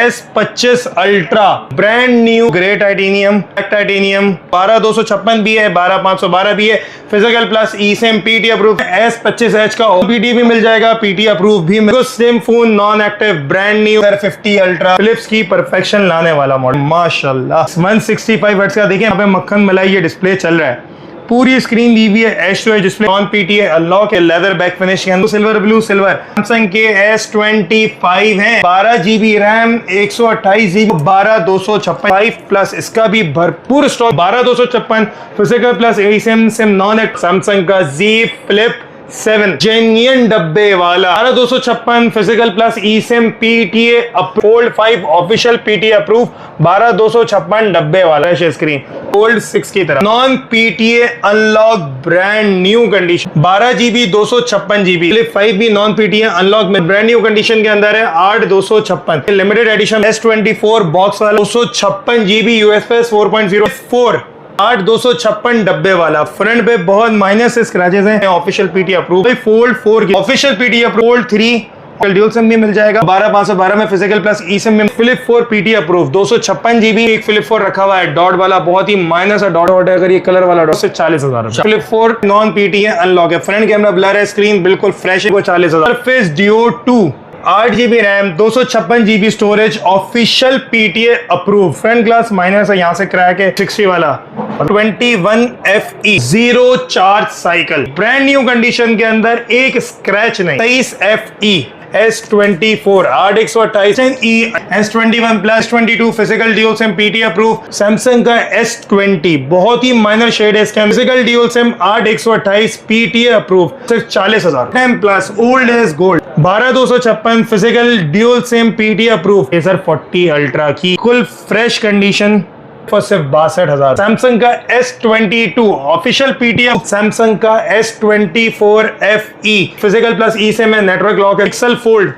S25 ultra brand new grey titanium 12256 भी है, 12512 भी है, physical plus eSIM PT approve. S25H का OBD भी मिल जाएगा, PT अप्रूव भी मिल। Same phone non active brand new 50 ultra Philips की परफेक्शन लाने वाला मॉडल माशाल्लाह। 165 हर्ट्ज का देखिए यहाँ पे मक्खन मलाई ये डिस्प्ले चल रहा है, पूरी स्क्रीन दी हुई है, H two H display, non PTA, unlock है, लेदर बैक फिनिश के अंदर, सिल्वर ब्लू सिल्वर। सैमसंग के S25 है, 12 GB रैम, 128 GB, 12256 5 प्लस इसका भी भरपूर stock, 12256 physical plus eSIM SIM non act. Samsung का Z Flip 7 जेन्युइन डब्बे वाला 12256 physical plus eSIM PTA fold 5 official PT approve, 12256 डब्बे वाला स्क्रीन फोल्ड 6 की तरह, non PTA unlock brand new condition, 12 GB 256 GB, flip 5 भी नॉन PTA अनलॉक में brand new condition के अंदर है, 8256 लिमिटेड एडिशन S24 बॉक्स वाला 256 GB USP 4.04 8256 डब्बे वाला। फ्रंट पे बहुत माइनर से स्क्रैचेस हैं, ऑफिशियल PT अप्रूव, फोल्ड 4 की official PT approve, fold 3 dual SIM भी मिल जाएगा, 12512 में फिजिकल प्लस eSIM में, फ्लिप 4 PT अप्रूव, 256 GB एक फ्लिप 4 रखा हुआ है, डॉट वाला बहुत ही माइनर सा डॉट है, अगर ये कलर वाला डॉट से 40,000 फ्लिप 4 नॉन PTA अनलॉक है, फ्रंट कैमरा ब्लर है, स्क्रीन बिल्कुल फ्रेश है, 40,000। Surface Duo 2 8 GB RAM, 256 GB storage, official PTA approve, front glass minor से यहाँ से क्रैक है 60 वाला, 21 FE 0 charge cycle, brand new condition के अंदर, एक स्क्रैच नहीं, 23 FE S24 8/128 S21 plus 22 physical dual SIM PT approve. Samsung का S20 बहुत ही माइनर शेड है इसका, physical dual SIM 8/128 PTA approve, सिर्फ 40,000। 10 plus old age gold 12256 physical dual SIM PT approve, sir 40 ultra की कुल फ्रेश कंडीशन for सिर्फ 62,000। Samsung का S22 official PTA, Samsung का S24 FE physical plus eSIM है, network lock है, pixel fold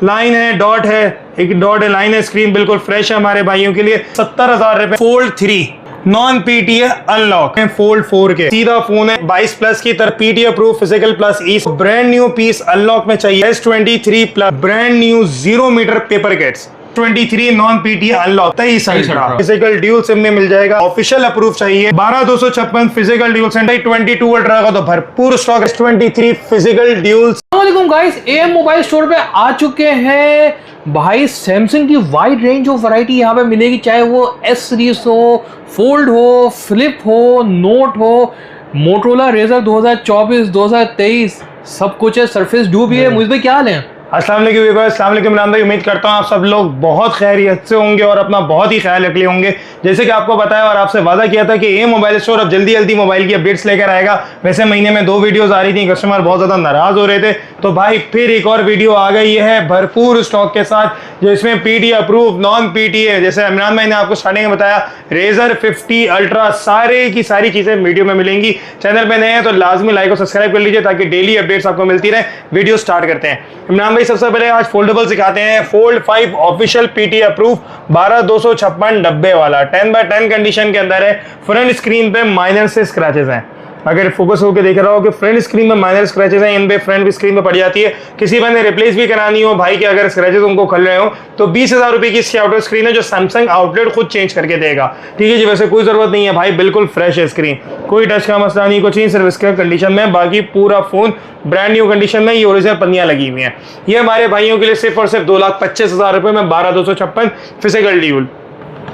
line है, dot है, एक डॉट है, लाइन है, स्क्रीन बिल्कुल फ्रेश है हमारे भाइयों के लिए, 70,000 रुपए। फोल्ड 3 नॉन PTA अनलॉक है, फोल्ड 4 के सीधा फोन है, 22 प्लस की तरफ PT approve, physical plus eSIM, brand new piece unlock में चाहिए, S23 plus brand new 0 metre paper kits, 23 non PTA unlock, 23 physical dual SIM में मिल जाएगा, ऑफिशियल अप्रूव चाहिए, 12256 फिजिकल ड्यूल सिम, 22 अल्ट्रा का तो भरपूर स्टॉक, 23 फिजिकल ड्यूल। अस्सलामुअलैकुम गाइस, AM मोबाइल स्टोर पे आ चुके हैं भाई। सैमसंग की वाइड रेंज ऑफ वैरायटी यहाँ पे मिलेगी, चाहे वो S सीरीज हो, फोल्ड हो, फ्लिप हो, नोट हो, मोटरोला रेजर 2024 2023 सब कुछ है, सरफेस ड्यू भी है। मुझे भाई क्या हाल है? अस्सलाम वालेकुम इमरान भाई, उम्मीद करता हूँ आप सब लोग बहुत खैरियत से होंगे और अपना बहुत ही ख्याल रख लिए होंगे। जैसे कि आपको बताया और आपसे वादा किया था कि ये मोबाइल स्टोर अब जल्दी जल्दी मोबाइल की अपडेट्स लेकर आएगा। वैसे महीने में 2 वीडियोस आ रही थी, कस्टमर बहुत ज़्यादा नाराज़ हो रहे थे, तो भाई फिर एक और वीडियो आ गई है भरपूर स्टॉक के साथ, जो इसमें PT अप्रूव नॉन PTA, जैसे इमरान भाई ने आपको स्टार्टिंग में बताया, रेजर 50 अल्ट्रा, सारे की सारी चीज़ें वीडियो में मिलेंगी। चैनल पर नए हैं तो लाजमी लाइक और सब्सक्राइब कर लीजिए ताकि डेली अपडेट्स आपको मिलती रहे। वीडियो स्टार्ट करते हैं। इमरान भाई सबसे पहले आज फोल्डेबल सिखाते हैं, फोल्ड 5 ऑफिशियल PT अप्रूव, 12256 डब्बे वाला, 10/10 कंडीशन के अंदर है, फ्रंट स्क्रीन पे माइनर से स्क्रैचेस हैं, अगर फोकस होकर देख रहा हो कि फ्रंट स्क्रीन में माइनर स्क्रैचेस हैं, इन पे फ्रंट स्क्रीन पे पड़ जाती है। किसी बंदे रिप्लेस भी करानी हो भाई के, अगर स्क्रैचेस उनको खल रहे हो तो 20,000 रुपए की इसकी आउटर स्क्रीन है, जो सैमसंग आउटलेट खुद चेंज करके देगा। ठीक है जी, वैसे कोई जरूरत नहीं है भाई, बिल्कुल फ्रेश है स्क्रीन, कोई टच का मसला नहीं, कुछ नहीं, सिर्फ इसका कंडीशन में, बाकी पूरा फोन ब्रांड न्यू कंडीशन में, ये ओरिजिनल पन्नियां लगी हुई हैं। ये हमारे भाइयों के लिए सिर्फ और सिर्फ 2,25,000 रुपए में 12256 फिजिकल ड्यूल।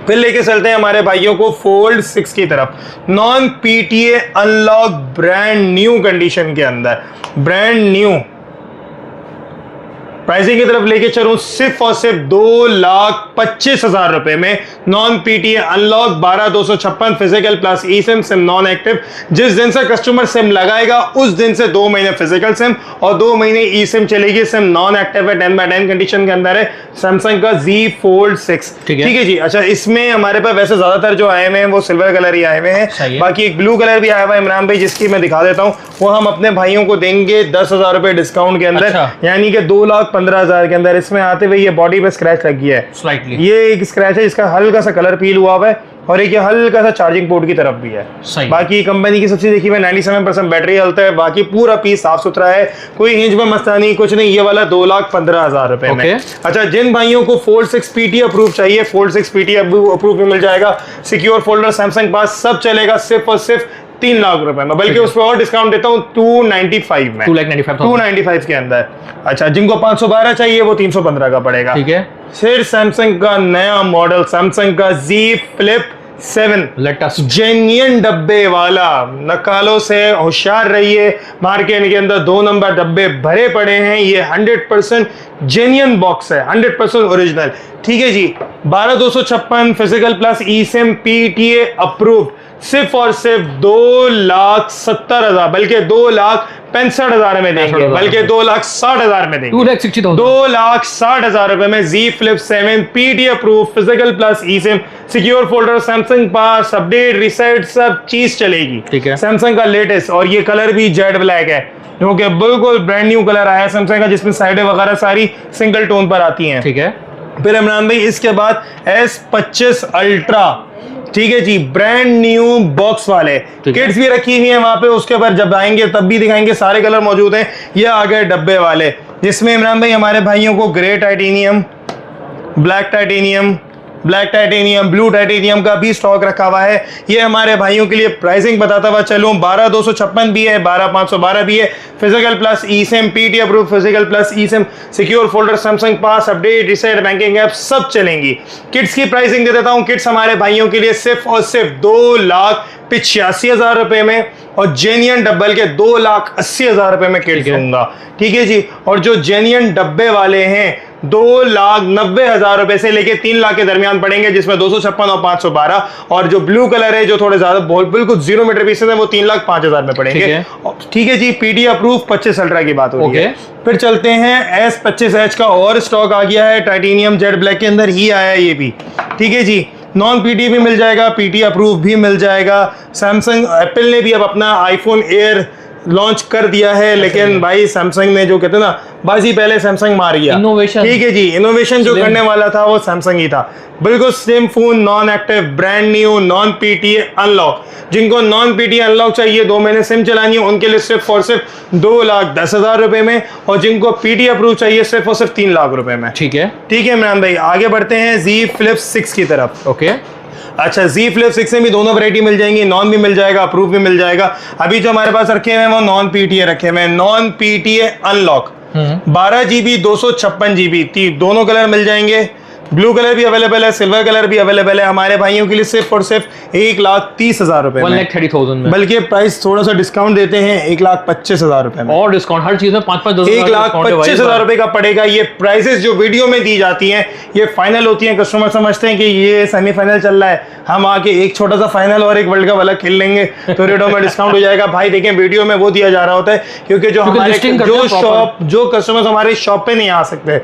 फिर लेके चलते हैं हमारे भाइयों को फोल्ड 6 की तरफ, non PTA unlock brand new condition के अंदर, ब्रांड न्यू प्राइसिंग की तरफ लेके चलूं, सिर्फ और सिर्फ 2,25,000 रुपए में non PTA unlock 12256 physical plus eSIM SIM non active. जिस दिन से कस्टमर सिम लगाएगा उस दिन से 2 महीने फिजिकल सिम और 2 महीने eSIM चलेगी, सिम नॉन एक्टिव है, 10/10 कंडीशन के अंदर है, सैमसंग का Z Fold 6। ठीक है जी। अच्छा, इसमें हमारे पास वैसे ज्यादातर जो आए हुए हैं वो सिल्वर कलर ही आए हुए हैं, बाकी एक ब्लू कलर भी आया हुआ है इमरान भाई, जिसकी मैं दिखा देता हूँ, वो हम अपने भाइयों को देंगे 10,000 रुपए डिस्काउंट के अंदर, यानी कि 2,15,000 के अंदर। इसमें आते हुए ये बॉडी पे स्क्रैच लग गया है स्लाइटली, ये एक स्क्रैच है, इसका हल्का सा कलर पील हुआ है, और एक ये हल्का सा चार्जिंग पोर्ट की तरफ भी है। सही। बाकी कंपनी की सबसे देखी मैं 97% बैटरी हेल्थ है, बाकी पूरा पीस साफ सुथरा है, कोई हिंज में मस्तानी कुछ नहीं। ये वाला 2,15,000 रुपए में। अच्छा, जिन भाइयों को फोल्ड 6 PT अप्रूव चाहिए, फोल्ड 6 PT अप्रूव भी मिल जाएगा, सिक्योर फोल्डर, सैमसंग पास सब चलेगा, सिर्फ और सिर्फ 3 लाख रुपए में, बल्कि उस पर और डिस्काउंट देता हूँ 295 में, 295 के अंदर। अच्छा, जिनको 512 चाहिए वो 315 का पड़ेगा। ठीक है। फिर सैमसंग का नया मॉडल, सैमसंग का Z Flip 7 जेन्युइन डब्बे वाला। नकालों से होशियार रहिए, मार्केट के अंदर 2 नंबर डब्बे भरे पड़े हैं। ये 100% जेन्युइन बॉक्स है, 100% ओरिजिनल। ठीक है जी, 12256 physical plus eSIM PTA approved, सिर्फ और सिर्फ 2,70,000, बल्कि 2,65,000 में देंगे, बल्कि 2,60,000 में देंगे, 2,60,000 रुपए में Z Flip 7 PT approve, physical plus eSIM, secure folder, Samsung pass, update, reset, सब चीज चलेगी। ठीक है, सैमसंग का लेटेस्ट, और ये कलर भी जेड ब्लैक है, जो कि बिल्कुल ब्रांड न्यू कलर आया है सैमसंग का, जिसमें साइडें वगैरह सारी सिंगल टोन पर आती हैं। ठीक है। फिर इमरान भाई इसके बाद S25 अल्ट्रा, ठीक है जी, ब्रांड न्यू बॉक्स वाले, किट्स भी रखी हुई है वहां पे, उसके बाद जब आएंगे तब भी दिखाएंगे, सारे कलर मौजूद हैं। ये आ गए डब्बे वाले, जिसमें इमरान भाई हमारे भाइयों को grey titanium, black titanium, blue titanium का भी स्टॉक रखा हुआ है। ये हमारे भाइयों के लिए प्राइसिंग बताता हुआ चलूं, 12,256 भी है, 12,512 भी है, physical plus eSIM PT approve, physical plus eSIM, secure folder, Samsung pass, update, reset, banking app सब चलेंगी। किट्स की प्राइसिंग दे देता हूं, किट्स हमारे भाइयों के लिए सिर्फ और सिर्फ 2,85,000 रुपए में, और जेन्युइन डब्बल के 2,80,000 रुपए में किट्स दूंगा। ठीक है जी, और जो जेन्युइन डब्बे वाले हैं 2,90,000 रुपए से लेके 3 लाख के दरमियान पड़ेंगे, जिसमें 256 और 512, और जो ब्लू कलर है जो थोड़े ज्यादा बिल्कुल 0 मीटर पीसेस है वो 3,05,000 में पड़ेंगे। ठीक है जी, PT अप्रूव 25 अल्ट्रा की बात हो रही है। फिर चलते हैं S25H का और स्टॉक आ गया है, टाइटेनियम जेड ब्लैक के अंदर ही आया है ये भी। ठीक है जी, नॉन PT भी मिल जाएगा, PT अप्रूव भी मिल जाएगा। सैमसंग, एप्पल ने भी अब अपना आईफोन एयर लॉन्च कर दिया है, लेकिन भाई सैमसंग ने जो कहते हैं ना, बाजी पहले सैमसंग मार गया। इनोवेशन, ठीक है जी, इनोवेशन जो करने वाला था वो सैमसंग ही था। बिल्कुल same phone, non active, brand new, non PT unlock. जिनको नॉन PT अनलॉक चाहिए, 2 महीने सिम चलानी है, उनके लिए सिर्फ और सिर्फ 2,10,000 रुपए में, और जिनको PT अप्रूव चाहिए सिर्फ और सिर्फ 3 लाख रुपए में। ठीक है इमरान भाई, आगे बढ़ते हैं Z Flip 6 की तरफ। ओके। अच्छा, Z Flip 6 में भी दोनों वैरायटी मिल जाएंगी, नॉन भी मिल जाएगा, अप्रूव भी मिल जाएगा। अभी जो हमारे पास रखे हुए हैं वो नॉन PTA रखे हुए हैं, non PTA unlock, 12 GB 256 GB, दोनों कलर मिल जाएंगे। ब्लू कलर भी अवेलेबल है, सिल्वर कलर भी अवेलेबल है हमारे भाइयों के लिए, सिर्फ और सिर्फ 1,30,000 रुपए में, 1,30,000 में, बल्कि प्राइस थोड़ा सा डिस्काउंट देते हैं 1,25,000 रुपए में, और डिस्काउंट हर चीज में 5-5 1,25,000 रुपए का पड़ेगा। ये प्राइसेस जो वीडियो में दी जाती हैं ये फाइनल होती हैं, कस्टमर समझते हैं कि ये सेमीफाइनल चल रहा है, हम आके एक छोटा सा फाइनल और एक वर्ल्ड कप अलग खेल लेंगे तो रेटों में डिस्काउंट हो जाएगा। भाई देखें, वीडियो में वो दिया जा रहा होता है, क्योंकि जो हमारे जो कस्टमर्स हमारे शॉप पे नहीं आ सकते,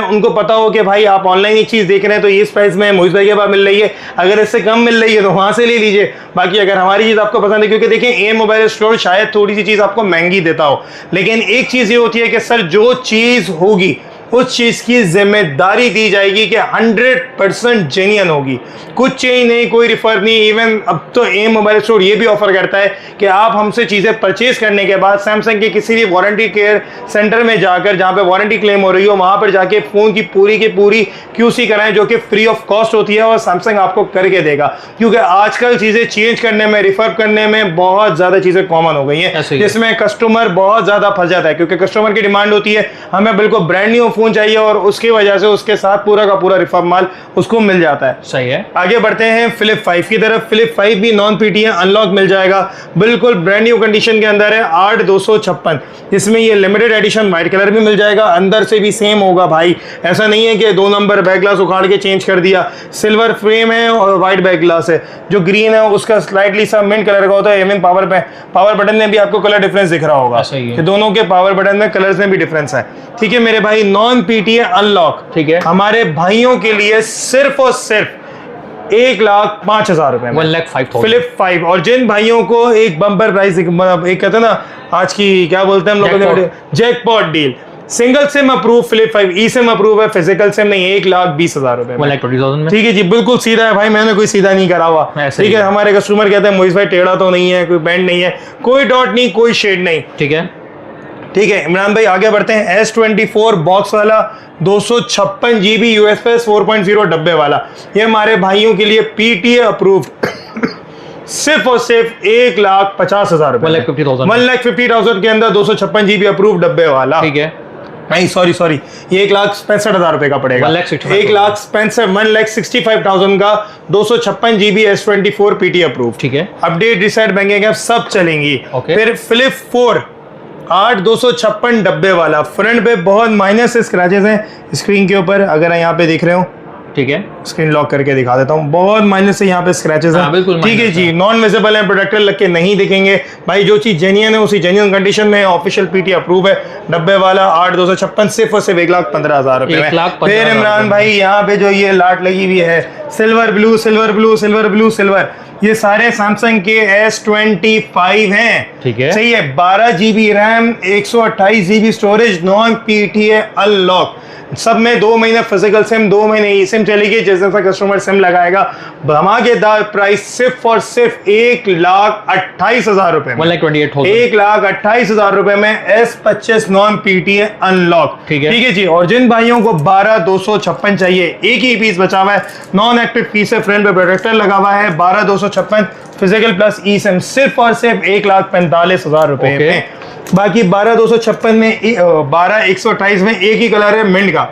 उनको पता हो कि भाई आप ऑनलाइन चीज देख रहे हैं तो इस प्राइस में मोहित भाई के पास मिल रही है, अगर इससे कम मिल रही है तो वहां से ले लीजिए। बाकी अगर हमारी चीज आपको पसंद है, क्योंकि देखिए एम मोबाइल स्टोर शायद थोड़ी सी चीज आपको महंगी देता हो, लेकिन एक चीज ये होती है कि सर जो चीज होगी उस चीज की जिम्मेदारी दी जाएगी कि 100% जेन्युइन होगी, कुछ चेंज नहीं, कोई रिफर नहीं। इवन अब तो एम मोबाइल स्टोर ये भी ऑफर करता है कि आप हमसे चीजें परचेज करने के बाद सैमसंग के किसी भी वारंटी केयर सेंटर में जाकर, जहां पे वारंटी क्लेम हो रही हो, वहां पर जाके फोन की पूरी QC कराएं, जो कि फ्री ऑफ कॉस्ट होती है और सैमसंग आपको करके देगा। क्योंकि आजकल चीजें चेंज करने में, रिफर करने में बहुत ज्यादा चीजें कॉमन हो गई हैं, जिसमें कस्टमर बहुत ज्यादा फंस जाता है, क्योंकि कस्टमर की डिमांड होती है हमें बिल्कुल ब्रांड न्यू फोन चाहिए, और उसकी वजह से उसके साथ पूरा का पूरा रिफर माल उसको मिल जाता है। सही है। आगे बढ़ते हैं Flip 5 की तरफ। Flip 5 भी नॉन PTA अनलॉक मिल जाएगा, बिल्कुल ब्रांड न्यू कंडीशन के अंदर है, 8,256। इसमें ये लिमिटेड एडिशन व्हाइट कलर भी मिल जाएगा, अंदर से भी सेम होगा भाई, ऐसा नहीं है कि 2 नंबर बैक ग्लास उखाड़ के चेंज कर दिया। सिल्वर फ्रेम है और व्हाइट बैक ग्लास है, जो ग्रीन है उसका स्लाइटली सा मिंट कलर का होता है। इवन पावर बटन में भी आपको कलर डिफरेंस दिख रहा होगा कि दोनों के पावर बटन में कलर्स में भी डिफरेंस है। ठीक है मेरे भाई, नॉन PTA अनलॉक, ठीक है, हमारे भाइयों के लिए सिर्फ और सिर्फ 1,05,000 रुपए में, 1,05,000 Flip 5। और जिन भाइयों को एक बम्पर प्राइस, एक कहते हैं ना आज की क्या बोलते हैं हम लोग, jackpot deal, single SIM approve flip 5 ई सिम अप्रूव है, फिजिकल सिम नहीं, 1,20,000 रुपए में। 1,20,000 में। ठीक है जी, बिल्कुल सीधा है भाई, मैंने कोई सीधा नहीं करा हुआ। ठीक है, हमारे कस्टमर कहते हैं मोहित भाई टेढ़ा तो नहीं है, कोई बेंड नहीं है, कोई डॉट नहीं, कोई शेड नहीं। ठीक है, ठीक है इमरान भाई आगे बढ़ते हैं। S24 बॉक्स वाला 256 GB UFS 4.0 डब्बे वाला, ये हमारे भाइयों के लिए PTA अप्रूव्ड सिर्फ और सिर्फ 1,50,000 रुपए, 1,50,000 के अंदर 256 GB अप्रूव्ड डब्बे वाला। ठीक है, नहीं सॉरी ये 1,65,000 रुपए का पड़ेगा। 1,65,000 का 256 GB S24 PT अप्रूव। ठीक है, अपडेट रिसेट बैंकिंग ऐप सब चलेंगी। फिर फ्लिप 4 8,256 डब्बे वाला, फ्रंट पे बहुत माइनर से स्क्रैचेस हैं स्क्रीन के ऊपर, अगर यहाँ पे दिख रहे हो। ठीक है, स्क्रीन लॉक करके दिखा देता हूँ, बहुत माइनस से यहाँ पे स्क्रैचेस हैं। ठीक है जी, नॉन विजिबल है, प्रोटेक्टर लग के नहीं दिखेंगे भाई। जो चीज जेन्युइन है उसी जेन्युइन कंडीशन में ऑफिशियल PT अप्रूव है डब्बे वाला। 8,256 सिर्फ और सिर्फ 1,15,000 रुपए में। फिर इमरान भाई यहाँ पे जो ये लाट लगी हुई है silver blue silver blue silver blue silver, ये सारे सैमसंग के S25 हैं। ठीक है, सही है, 12 GB RAM, 128 GB storage, non PTA unlock, सब में 2 महीने फिजिकल सिम, 2 महीने ई सिम चलेगी। जिस दिन कस्टमर सिम लगाएगा, धमाकेदार प्राइस सिर्फ और सिर्फ 1,28,000 रुपए में। 1,28,000 रुपए में S25 नॉन PTA अनलॉक। ठीक है जी, और जिन भाइयों को 12,256 चाहिए, एक ही पीस बचा हुआ है, नॉन एक्टिव पीस है, फ्रंट पे प्रोटेक्टर लगा हुआ है, 12,256 फिजिकल प्लस ई सिम सिर्फ और सिर्फ 1,45,000 रुपए में। बाकी 12,256 में 12,128 में एक ही कलर है मिंट का।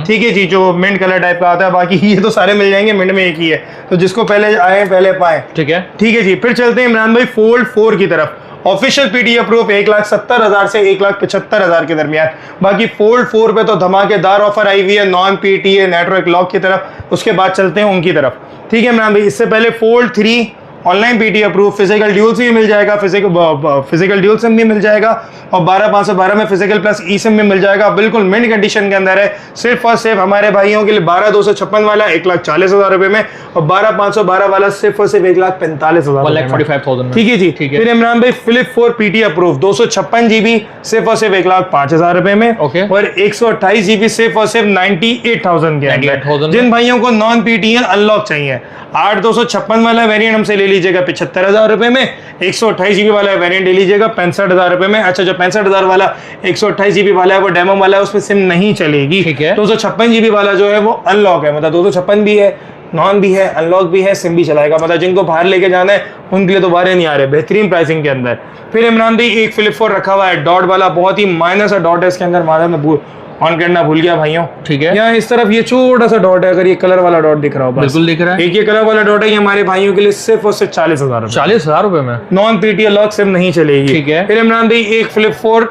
ठीक है जी, जो मिंट कलर टाइप का आता है, बाकी ये तो सारे मिल जाएंगे, मिंट में एक ही है, तो जिसको पहले आए पहले पाए। ठीक है जी, फिर चलते हैं इमरान भाई फोल्ड 4 की तरफ। ऑफिशियल PT अप्रूव 1,70,000 से 1,75,000 के दरमियान। बाकी फोल्ड 4 पे तो धमाकेदार ऑफर आई हुई है नॉन PTA नेटवर्क लॉक की तरफ, उसके बाद चलते हैं उनकी तरफ। ठीक है इमरान भाई, इससे पहले fold 3 online PT approve, physical dual SIM भी मिल जाएगा, फिजिकल ड्यूल सिम भी मिल जाएगा, और 12,512 में फिजिकल प्लस ई सिम भी मिल जाएगा, बिल्कुल मिंट कंडीशन के अंदर है। सिर्फ और सिर्फ हमारे भाइयों के लिए 12,256 वाला 1,40,000 रुपए में, और 12,512 वाला सिर्फ और सिर्फ 1,45,000, 1,45,000। ठीक है जी, ठीक है। फिर इमरान भाई फ्लिप 4 PT अप्रूव 256 GB सिर्फ और सिर्फ 1,05,000 रुपए में, और 128 GB सिर्फ और सिर्फ 98,000 के अंदर। जिन भाइयों को नॉन PTA अनलॉक चाहिए, 8,256 वाला वेरिएंट हमसे ले लीजिएगा 75,000 रुपए में, 128 GB वाला वेरिएंट ले लीजिएगा 65,000 रुपए में। अच्छा, जो 65,000 वाला 128 GB वाला है वो डेमो वाला है, उसमें सिम नहीं चलेगी। 256 GB वाला जो है वो अनलॉक है, मतलब 256 भी है, नॉन भी है, अनलॉक भी है, सिम भी चलाएगा, मतलब जिनको बाहर लेके जाना है उनके लिए तो बाहर नहीं आ रहे, बेहतरीन प्राइसिंग के अंदर। फिर इमरान भाई एक फ्लिप 4 रखा हुआ है डॉट वाला, बहुत ही माइनर सा डॉट है इसके अंदर, मारा मैं ऑन करना भूल गया भाइयों। ठीक है, यहाँ इस तरफ ये छोटा सा डॉट है, अगर ये कलर वाला डॉट दिख रहा हो, बिल्कुल दिख रहा है, एक ये कलर वाला डॉट है, ये हमारे भाइयों के लिए सिर्फ और सिर्फ 40,000 40,000 रुपए में, नॉन PTA लॉक सिम नहीं चलेगी। ठीक है, फिर इमरान भाई एक फ्लिप 4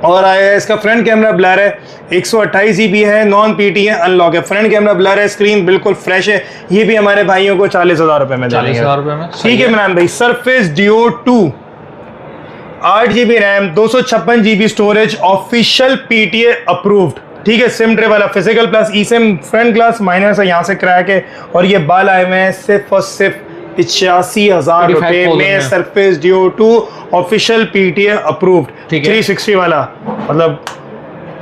और आया है, इसका फ्रंट कैमरा ब्लर है, 128 GB है, नॉन PTA अनलॉक है, फ्रंट कैमरा ब्लर है, स्क्रीन बिल्कुल फ्रेश है, ये भी हमारे भाइयों को 40,000 रुपए में, 40,000 रुपए में। ठीक है इमरान भाई, surface Duo 2 8 GB RAM, 256 GB storage, official PTA approved. ठीक है, सिम ट्रे वाला, फिजिकल प्लस ई सिम, फ्रंट ग्लास माइनर से यहाँ से क्रैक है, और ये बाल आए हुए हैं सिर्फ और सिर्फ 85,000 रुपए में। Surface Duo 2 official PTA approved, 360 वाला, मतलब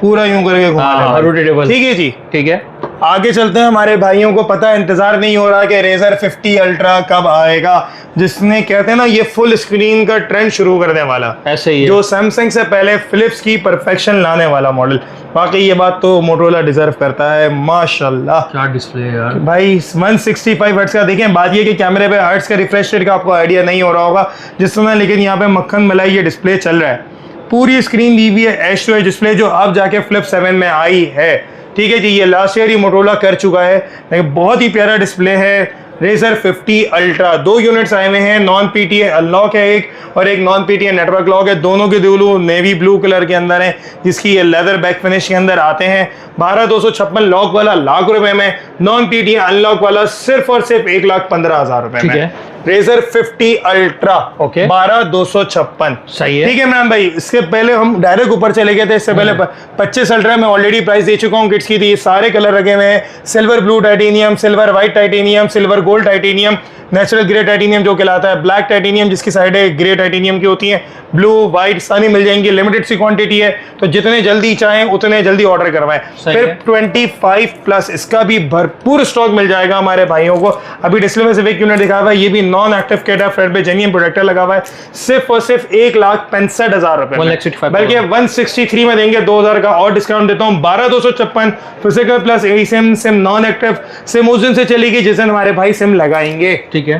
पूरा यूं करके घुमा लेगा। ठीक है जी, ठीक है। आगे चलते हैं, हमारे भाइयों को पता है, इंतजार नहीं हो रहा कि Razer 50 अल्ट्रा कब आएगा, जिसने कहते हैं ना ये फुल स्क्रीन का ट्रेंड शुरू करने वाला, ऐसे ही है, जो सैमसंग से पहले फिलिप्स की परफेक्शन लाने वाला मॉडल। बाकी ये बात तो मोटोरोला डिजर्व करता है, माशाल्लाह क्या डिस्प्ले यार भाई, 165 हर्ट्ज का। देखें, बात ये कि कैमरे पे हर्ट्ज का रिफ्रेश रेट का आपको आइडिया नहीं हो रहा होगा जिस समय, लेकिन यहाँ पे मक्खन मलाई ये डिस्प्ले चल रहा है, पूरी स्क्रीन दी हुई है एच टू एच डिस्प्ले, जो अब जाके फ्लिप 7 में आई है। ठीक है जी, ये लास्ट ईयर ही मोटोरोला कर चुका है, लेकिन बहुत ही प्यारा डिस्प्ले है। Razer 50 अल्ट्रा 2 यूनिट्स आए हुए हैं, नॉन PTA अनलॉक है एक, और एक नॉन PTA नेटवर्क लॉक है, दोनों के दोनों नेवी ब्लू कलर के अंदर है, जिसकी ये लेदर बैक फिनिश के अंदर आते हैं। 12,256 लॉक वाला लाख रुपए में, नॉन PTA अनलॉक वाला सिर्फ और सिर्फ 1,15,000 रुपए में। Razr 50 ultra okay. 12,256। सही है। ठीक है इमरान भाई, इसके पहले हम डायरेक्ट ऊपर चले गए थे। इससे पहले 25 अल्ट्रा में ऑलरेडी प्राइस दे चुका हूँ किड्स की थी। सारे कलर रखे हुए हैं, silver blue titanium, silver white titanium, silver gold titanium, natural grey titanium जो कहलाता है, ब्लैक टाइटेनियम जिसकी साइडें ग्रे टाइटेनियम की होती हैं, ब्लू व्हाइट सारी मिल जाएंगी। लिमिटेड सी क्वांटिटी है, तो जितने जल्दी चाहें उतने जल्दी ऑर्डर करवाएं। फिर 25 प्लस इसका भी भरपूर स्टॉक मिल जाएगा हमारे भाइयों को। अभी डिस्प्ले में सिर्फ एक यूनिट दिखा हुआ है, ये भी नॉन एक्टिव केट है, फ्रंट पे जेन्युइन प्रोटेक्टर लगा हुआ है। सिर्फ और सिर्फ 1,65,000 रुपए, 1,65,000 बल्कि 163 में देंगे। 2,000 का और डिस्काउंट देता हूँ। 12,256 physical plus e SIM, SIM non active SIM उस दिन से चलेगी जिस दिन हमारे भाई सिम लगाएंगे। ठीक है।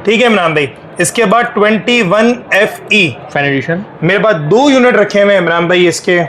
ठीक है इमरान भाई, इसके बाद 21 FE फैन एडिशन मेरे पास 2 यूनिट रखे हुए हैं इमरान भाई। इसके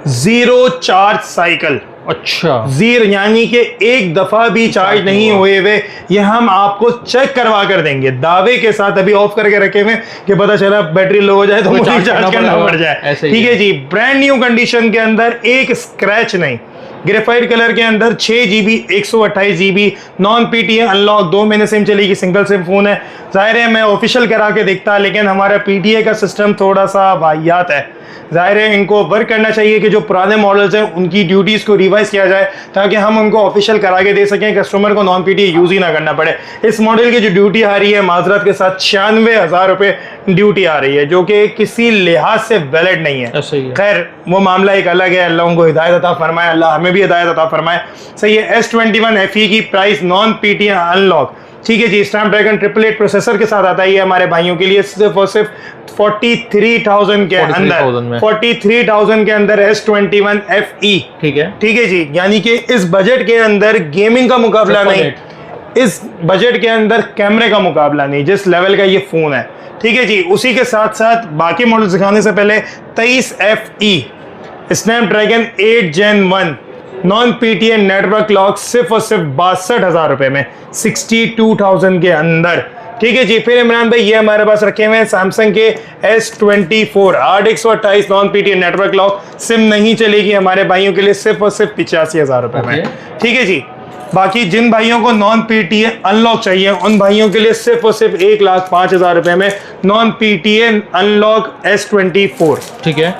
जीरो चार्ज साइकिल, अच्छा जीरो यानी कि एक दफा भी चार्ज नहीं हुए हुए, ये हम आपको चेक करवा कर देंगे दावे के साथ। अभी ऑफ करके रखे हुए कि पता चला बैटरी लो हो जाए तो मुझे चार्ज करना पड़ जाए। ठीक है जी, ब्रांड न्यू कंडीशन के अंदर, एक स्क्रैच नहीं, ग्रेफाइट कलर के अंदर, 6 GB 128 GB non PTA unlock, 2 महीने सिम चलेगी, सिंगल सिम फोन है। जाहिर है मैं ऑफिशियल करा के देखता, लेकिन हमारा PTA का सिस्टम थोड़ा सा वाहियात है। जाहिर है इनको वर्क करना चाहिए कि जो पुराने मॉडल्स हैं उनकी ड्यूटीज़ को रिवाइज किया जाए, ताकि हम उनको ऑफिशियल करा के दे सकें, कस्टमर को नॉन PTA यूज़ ही ना करना पड़े। इस मॉडल की जो ड्यूटी आ रही है माजरत के साथ 96,000 रुपये ड्यूटी आ रही है, जो कि किसी लिहाज से वैलिड नहीं है। खैर वो मामला एक अलग है, अल्लाह उनको हिदायत अता फरमाए, अल्लाह हमें भी हिदायत अता फरमाए। सही है। S21 FE की प्राइस नॉन PTA अनलॉक, ठीक है जी, स्नैपड्रैगन 888 प्रोसेसर के साथ आता है। ये हमारे भाइयों के लिए सिर्फ और सिर्फ 43,000 के अंदर, 43,000 के अंदर S21 FE। ठीक है जी, यानी कि इस बजट के अंदर गेमिंग का मुकाबला नहीं, इस बजट के अंदर कैमरे का मुकाबला नहीं, जिस लेवल का ये फोन है। ठीक है जी, उसी के साथ साथ बाकी मॉडल दिखाने से पहले 23 FE Snapdragon 8 Gen 1 non PTA network lock, सिर्फ और सिर्फ 62,000 रुपए में, 62,000 के अंदर। ठीक है जी। फिर इमरान भाई ये हमारे पास रखे हुए हैं सैमसंग के S24 8/128 non PTA network lock, SIM नहीं चलेगी हमारे भाइयों के लिए, सिर्फ और सिर्फ 85,000 रुपए में। ठीक है जी। बाकी जिन भाइयों को नॉन PTA अनलॉक चाहिए उन भाइयों के लिए सिर्फ और सिर्फ 1,05,000 रुपए में नॉन PTA अनलॉक S24। ठीक है।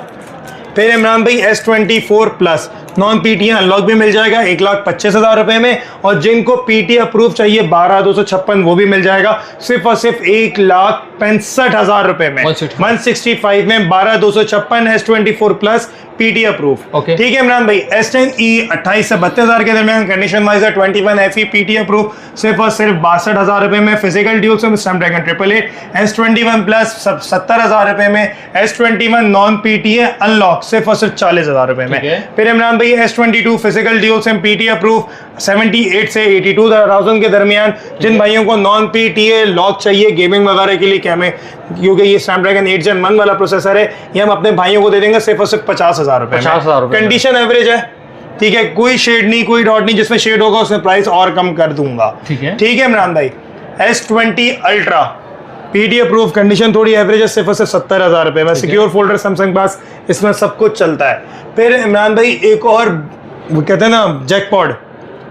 फिर इमरान भाई S24 plus non PTA unlock भी मिल जाएगा 1,25,000 रुपए में, और जिनको PTA अप्रूव चाहिए 12,256 वो भी मिल जाएगा सिर्फ और सिर्फ 1,65,000 रुपए में, 165 में 12,256 S24 प्लस PTA अप्रूव। ठीक है इमरान भाई। S10e 28 से 32,000 के दरमियान, कंडीशन वाइज है। 21 FE PTA अप्रूव, सिर्फ और सिर्फ 62,000 रुपए में, physical dual SIM Snapdragon 888। S21 plus 70,000 रुपए में, S21 नॉन PTA अनलॉक सिर्फ और सिर्फ 40,000 रुपए में। फिर इमरान भाई S22 physical dual SIM PTA approve 78 से 82,000 के दरमियान, जिन भाइयों को नॉन PTA लॉक चाहिए गेमिंग वगैरह के लिए, क्योंकि ये स्नैपड्रैगन 8 Gen 1 वाला प्रोसेसर है, ये हम अपने भाइयों को दे देंगे सिर्फ और सिर्फ 50,000 रुपए में। कंडीशन एवरेज है, ठीक है, कोई शेड नहीं, कोई डॉट नहीं, जिसमें शेड होगा उसमें प्राइस और कम कर दूंगा। ठीक है इमरान भाई। S20 ultra PTA approve, condition थोड़ी एवरेज है, सिर्फ और सिर्फ 70,000 रुपए में, सिक्योर फोल्डर सैमसंग पास, इसमें सब कुछ चलता है। फिर इमरान भाई एक और वो कहते हैं ना जैकपॉट,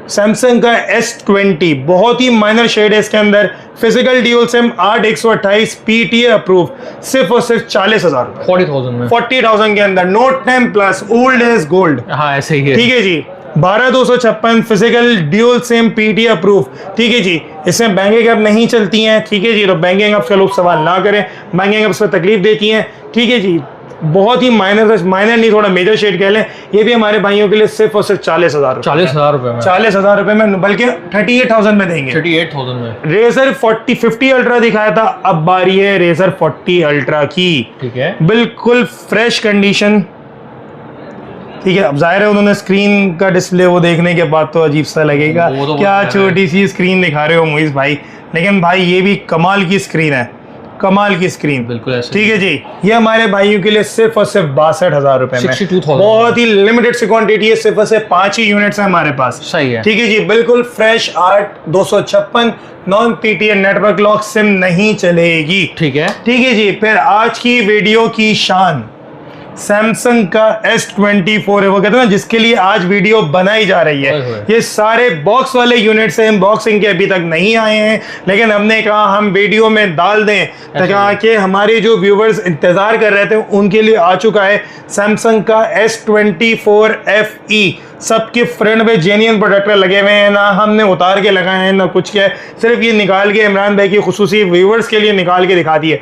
सैमसंग का S20 बहुत ही माइनर शेड है इसके अंदर, physical dual SIM 8/128 PTA approve, सिर्फ और सिर्फ 40,000 40,000 के अंदर, note 10 plus old age gold. हाँ ऐसे ही है। ठीक है जी। 12,256 physical dual SIM PTA approve. ठीक है जी। इसमें बैंकिंग ऐप नहीं चलती हैं। ठीक है जी, तो बैंकिंग ऐप का लोग सवाल ना करें, बैंकिंग ऐप पर तकलीफ देती हैं। ठीक है जी, बहुत ही माइनर नहीं, थोड़ा मेजर शेड कह लें। ये भी हमारे भाइयों के लिए सिर्फ और सिर्फ 40,000 रुपए में, 40,000 रुपए में, बल्कि 38,000 में देंगे, 38,000 में। रेजर 50 अल्ट्रा दिखाया था, अब बारी है रेजर 40 अल्ट्रा की। ठीक है, बिल्कुल फ्रेश कंडीशन। ठीक है, अब जाहिर है उन्होंने स्क्रीन का डिस्प्ले वो देखने के बाद तो अजीब सा लगेगा, क्या छोटी सी स्क्रीन दिखा रहे हो मुइज़ भाई, लेकिन भाई ये भी कमाल की स्क्रीन है, कमाल की स्क्रीन। बिल्कुल ऐसे। ठीक है जी, ये हमारे भाइयों के लिए सिर्फ और सिर्फ 62,000 रुपए में, 62,000, बहुत ही लिमिटेड सी क्वांटिटी है, सिर्फ और सिर्फ 5 ही यूनिट्स है हमारे पास। सही है। ठीक है जी, बिल्कुल fresh 8/256 non PTA network lock, SIM नहीं चलेगी। ठीक है जी। फिर आज की वीडियो की शान, सैमसंग का S24 है, वो कहते हैं ना जिसके लिए आज वीडियो बनाई जा रही है। ये सारे बॉक्स वाले यूनिट्स हैं, बॉक्सिंग के अभी तक नहीं आए हैं, लेकिन हमने कहा हम वीडियो में डाल दें ताकि हमारे जो व्यूवर्स इंतजार कर रहे थे उनके लिए आ चुका है सैमसंग का S24 FE। सबके फ्रंट में जेन्युइन प्रोडक्टर लगे हुए हैं, ना हमने उतार के लगाए हैं ना कुछ किया है, सिर्फ ये निकाल के इमरान भाई की खुसूसी व्यूवर्स के लिए निकाल के दिखा दिए।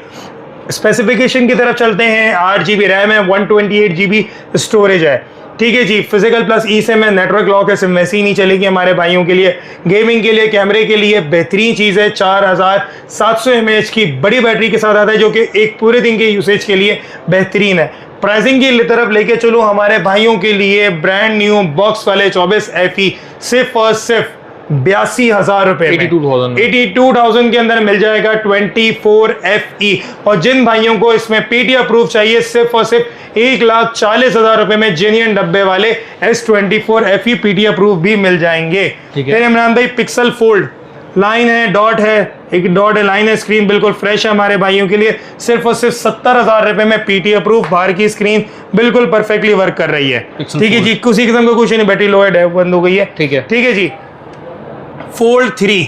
स्पेसिफिकेशन की तरफ चलते हैं। 8 GB रैम है, 128 GB स्टोरेज है, ठीक है जी। फिजिकल प्लस ई सिम है, नेटवर्क लॉक है, सिम वैसे ही नहीं चलेगी हमारे भाइयों के लिए। गेमिंग के लिए, कैमरे के लिए बेहतरीन चीज़ है। 4700 mAh की बड़ी बैटरी के साथ आता है जो कि एक पूरे दिन के यूसेज के लिए बेहतरीन है। प्राइसिंग की तरफ लेके चलो हमारे भाइयों के लिए ब्रांड न्यू बॉक्स वाले 24 FE सिर्फ और सिर्फ 82,000 रुपए में, 82,000 के अंदर मिल जाएगा 24 FE। और जिन भाइयों को इसमें PT अप्रूव चाहिए सिर्फ और सिर्फ 1,40,000 रुपए में जेन्युइन डब्बे वाले S24 FE PT अप्रूव भी मिल जाएंगे। फिर इमरान भाई पिक्सल फोल्ड लाइन है, डॉट है, एक डॉट है, लाइन है, स्क्रीन बिल्कुल फ्रेश है हमारे भाइयों के लिए सिर्फ और सिर्फ 70,000 रुपए में PT अप्रूव। बाहर की स्क्रीन बिल्कुल परफेक्टली वर्क कर रही है, ठीक है जी। किसी किस्म का कुछ नहीं, बैटरी लो है, बंद हो गई है, ठीक है जी। फोल्ड 3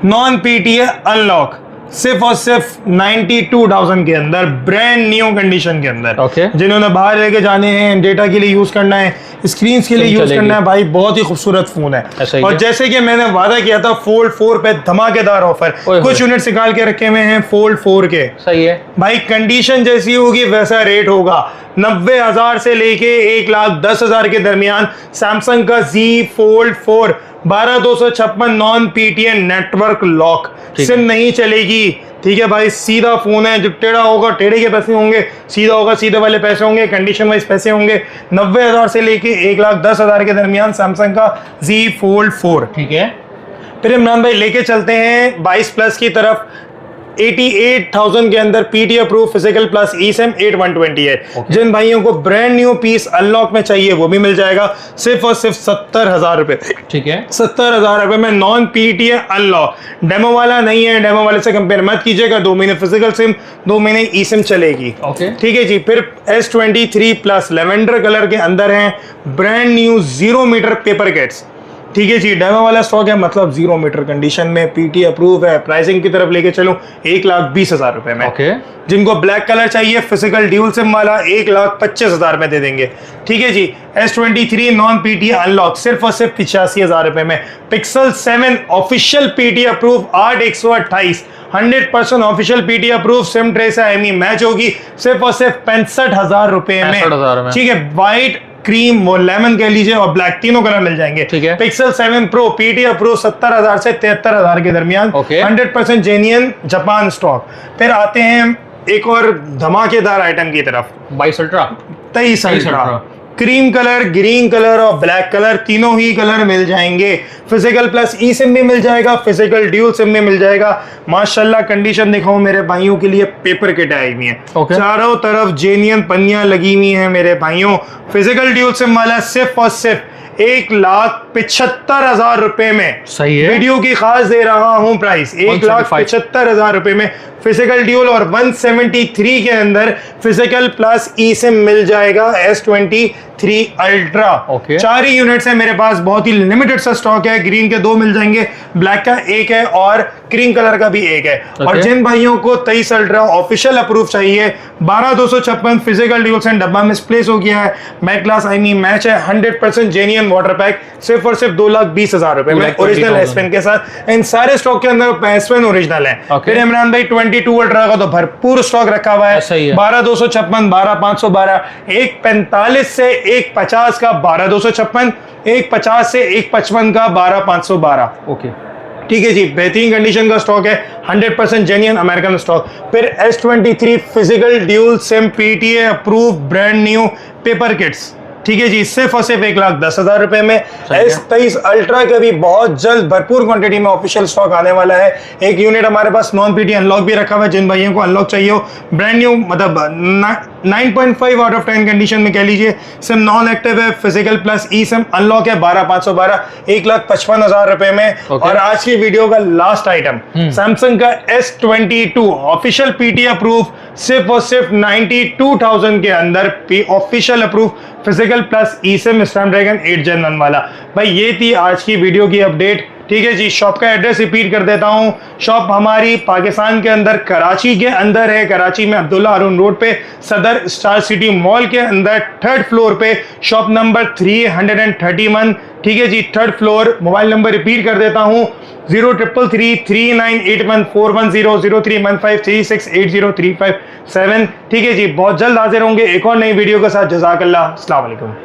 नॉन PTA अनलॉक सिर्फ और सिर्फ 92,000 के अंदर, ब्रांड न्यू कंडीशन के अंदर। जिन्होंने बाहर लेके जाने हैं, डेटा के लिए यूज करना है, स्क्रीन के लिए यूज करना है, भाई बहुत ही खूबसूरत फोन है। और जैसे कि मैंने वादा किया था फोल्ड 4 पे धमाकेदार ऑफर, कुछ यूनिट निकाल के रखे हुए हैं फोल्ड 4 के। सही है भाई, कंडीशन जैसी होगी वैसा रेट होगा। 90,000 से लेके 1,10,000 के दरमियान सैमसंग का Z Fold 4 12256 non PTA network lock, SIM नहीं चलेगी, ठीक है भाई। सीधा फोन है, जो टेढ़ा होगा टेढ़े के पैसे होंगे, सीधा होगा सीधे वाले पैसे होंगे, कंडीशन वाइज पैसे होंगे। 90,000 से लेके 1,10,000 के दरमियान सैमसंग का Z Fold 4, ठीक है। फिर इमरान भाई लेके चलते हैं 22+ की तरफ। 88,000 के अंदर PT अप्रूव फिजिकल प्लस ई सिम 8128 है। जिन भाइयों को ब्रांड न्यू पीस अनलॉक में चाहिए वो भी मिल जाएगा सिर्फ और सिर्फ 70,000 रुपए, ठीक है। 70,000 रुपए में नॉन PTA अनलॉक, डेमो वाला नहीं है, डेमो वाले से कंपेयर मत कीजिएगा। 2 महीने फिजिकल सिम, 2 महीने ई सिम चलेगी, ठीक है जी। फिर S23 प्लस लेवेंडर कलर के अंदर है, brand new 0 metre paper kits, ठीक है जी। डेमो वाला स्टॉक है, मतलब 0 मीटर कंडीशन में, PT अप्रूव है। प्राइसिंग की तरफ लेके चलो 1,20,000 रुपए में, जिनको ब्लैक कलर चाहिए फिजिकल ड्यूल सिम वाला 1,25,000 में दे देंगे, ठीक है जी। S23 नॉन PTA अनलॉक सिर्फ और सिर्फ 85,000 रुपए में। Pixel 7 official PT approve 8128 100% official PT approve, SIM trace है, IMEI मैच होगी, सिर्फ और सिर्फ 65,000 रुपए में, ठीक है। व्हाइट, क्रीम और लेमन कह लीजिए और ब्लैक तीनों कलर मिल जाएंगे, ठीक है। पिक्सल 7 Pro PT अप्रूव 70,000 से 73,000 के दरमियान, 100% जेन्युइन जापान स्टॉक। फिर आते हैं एक और धमाकेदार आइटम की तरफ, 22 ultra, cream colour, green colour और ब्लैक कलर, तीनों ही कलर मिल जाएंगे। फिजिकल प्लस ई सिम भी मिल जाएगा, फिजिकल ड्यूल सिम भी मिल जाएगा। माशाल्लाह कंडीशन दिखाओ मेरे भाइयों के लिए, पेपर किट आई हुई है, चारों तरफ जेन्युइन पन्नियां लगी हुई हैं मेरे भाइयों। फिजिकल ड्यूल सिम वाला सिर्फ और सिर्फ 1,75,000 रुपए में, सही है। वीडियो की खास दे रहा हूं प्राइस, 1,75,000 रुपए में फिजिकल ड्यूल और 173 के अंदर फिजिकल प्लस ई सिम मिल जाएगा S23 अल्ट्रा। चार ही यूनिट्स है मेरे पास, बहुत ही लिमिटेड सा स्टॉक है। ग्रीन के 2 मिल जाएंगे, ब्लैक का 1 है और क्रीम कलर का भी 1 है। और जिन भाइयों को 23 अल्ट्रा ऑफिशियल अप्रूव चाहिए, 12,256 फिजिकल ड्यूल सिम डब्बा मिसप्लेस हो गया है, बैक ग्लास IMEI मैच है, 100% जेन्युइन वाटर पैक, सिर्फ और सिर्फ 2,20,000 रुपए में ओरिजिनल S Pen के साथ। इन सारे स्टॉक के अंदर S Pen ओरिजिनल है। फिर इमरान भाई 22 अल्ट्रा का तो भरपूर स्टॉक रखा हुआ है, 12,256, 12,512, 1,45 से 1,50 का 12,256, 1,50 से 1,55 का 12,512, ठीक है जी। बेहतरीन कंडीशन का स्टॉक है, 100% जेन्युइन अमेरिकन स्टॉक। फिर S23 physical dual SIM PTA approve brand new paper kits, ठीक है जी, सिर्फ और सिर्फ 1,10,000 रुपए में। S23 अल्ट्रा का भी बहुत जल्द भरपूर क्वांटिटी में ऑफिशियल स्टॉक आने वाला है। एक यूनिट हमारे पास नॉन पीटी अनलॉक भी रखा हुआ है, जिन भाइयों को अनलॉक चाहिए हो, ब्रांड न्यू मतलब 9.5 आउट ऑफ 10 कंडीशन में कह लीजिए। सिम नॉन एक्टिव है, फिजिकल प्लस ई सिम अनलॉक है, 12,512, 1,55,000 रुपए में। और आज की वीडियो का लास्ट आइटम सैमसंग का S22 ऑफिशियल पीटी अप्रूव, सिर्फ और सिर्फ 92,000 के अंदर ऑफिशियल अप्रूव फिजिकल प्लस ई सिम स्नैपड्रैगन 8 Gen 1 वाला। भाई ये थी आज की वीडियो की अपडेट। ठीक है जी, शॉप का एड्रेस रिपीट कर देता हूं। शॉप हमारी पाकिस्तान के अंदर कराची के अंदर है, कराची में अब्दुल्ला हारून रोड पे सदर स्टार सिटी मॉल के अंदर 3rd फ्लोर पे, शॉप नंबर 331। ठीक है जी, 3rd floor. Mobile number repeat कर देता हूं 0333981410 031536803557। ठीक है जी, बहुत जल्द हाजिर होंगे एक और नई वीडियो के साथ। जज़ाकल्लाह, अस्सलाम वालेकुम।